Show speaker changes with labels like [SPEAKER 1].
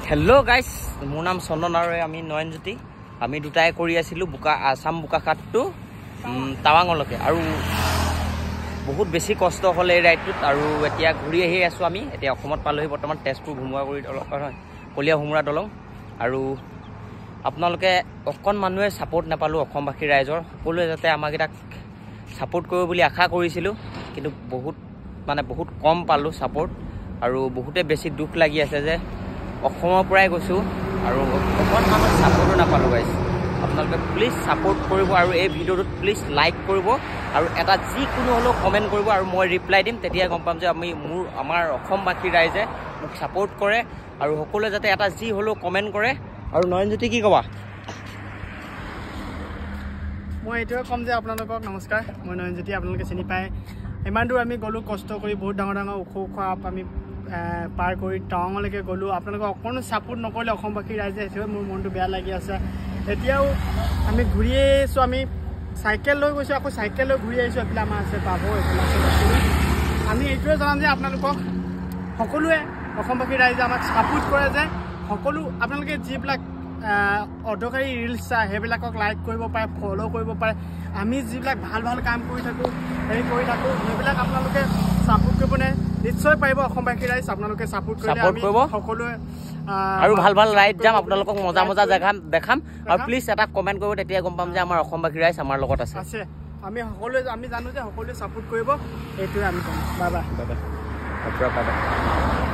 [SPEAKER 1] hello guys मोर नाम चंदन और आमी नयनज्योति आमी दुटाई करि आसिलु बुका आसाम बुकाखाट टू टावांगलके आरु बहुत बेसी कष्ट हल ए राइडटुत आरु एतिया घुरी आहि आसु आमी एतिया अखमत पालोहि बर्तमान तेजपुर घुमुवा करि कलिया हुमुरा दलং आरु आपनालोके अकन मानुहे सपोर्ट नापालो अखमबासी राइजर सकलोए जाते आमाकिटाक सपोर्ट करिब बुली आशा करिसिलु किन्तु बहुत कम पालो सपोर्ट आरु बहुते बेसी दुख लागि आछे जे অসমৰ পৰাই গৈছো আৰু অকন মানুহ সাপোৰ্ট নাপালো গাইস আপোনালোকে প্লিজ সাপোৰ্ট কৰিব আৰু এই ভিডিওটোত প্লিজ লাইক কৰিব আৰু এটা যি কোনো হলো কমেন্ট কৰিব আৰু মই ৰিপ্লাই দিম তেতিয়া গম পাম যে আমি আমাৰ অসমবাসী ৰাইজে মোক সাপোৰ্ট কৰে আৰু সকলোৱে যাতে এটা যি হলো কমেন্ট কৰে আৰু নয়নজ্যোতি কি কবা
[SPEAKER 2] মই এটোৱে কম যে আপোনালোকক নমস্কাৰ মই নয়নজ্যোতি আপোনালোকে চিনি পায় ইমান দূৰ আমি গলো কষ্ট কৰি বহুত ডাঙৰ ডাঙৰ ওখ আপ আমি পাৰ কৰি টাৱাংলৈকে গলো আপোনালোকক অকনো সাপোৰ্ট নকৰিলে অসমবাসী ৰাইজে এতিয়াও মোৰ মনটো বেয়া লাগি আছে এতিয়াও আমি ঘূৰি আহিছো আমি সাইকেল লৈ গৈছো আকৌ সাইকেল লৈ ঘূৰি আহিছো এফালে আমাৰ আছে পাব এফালে আমি এইটোৱে জনাম যে আপোনালোকক সকলোৱে অসমবাসী ৰাইজে আমাক সাপোৰ্ট কৰে যে সকলো আপোনালোকে যিবিলাক অদৰকাৰী ৰিলছ চাই সেইবিলাকক লাইক কৰিব পাৰে ফলো কৰিব পাৰে আমি যিবিলাক ভাল ভাল কাম কৰি থাকো সেইবিলাক আপোনালোকে সাপোৰ্ট কৰিব নে নিশ্চয় পাইব অসমবাসী ৰাইজ আপোনালোকে সাপোৰ্ট কৰিলে আমি সকলোৱে
[SPEAKER 1] আৰু ভাল ভাল ৰাইড যাম আপোনালোকক মজা মজা জাগা দেখাম আৰু প্লিজ এটা কমেন্ট কৰিব তেতিয়া গম পাম যে আমাৰ অসমবাসী ৰাইজ আমাৰ লগত আছে
[SPEAKER 2] আমি সকলোৱে আমি জানো যে সকলোৱে সাপোৰ্ট কৰিব এইটোৱে আমি কম বাই বাই
[SPEAKER 1] বাই বাই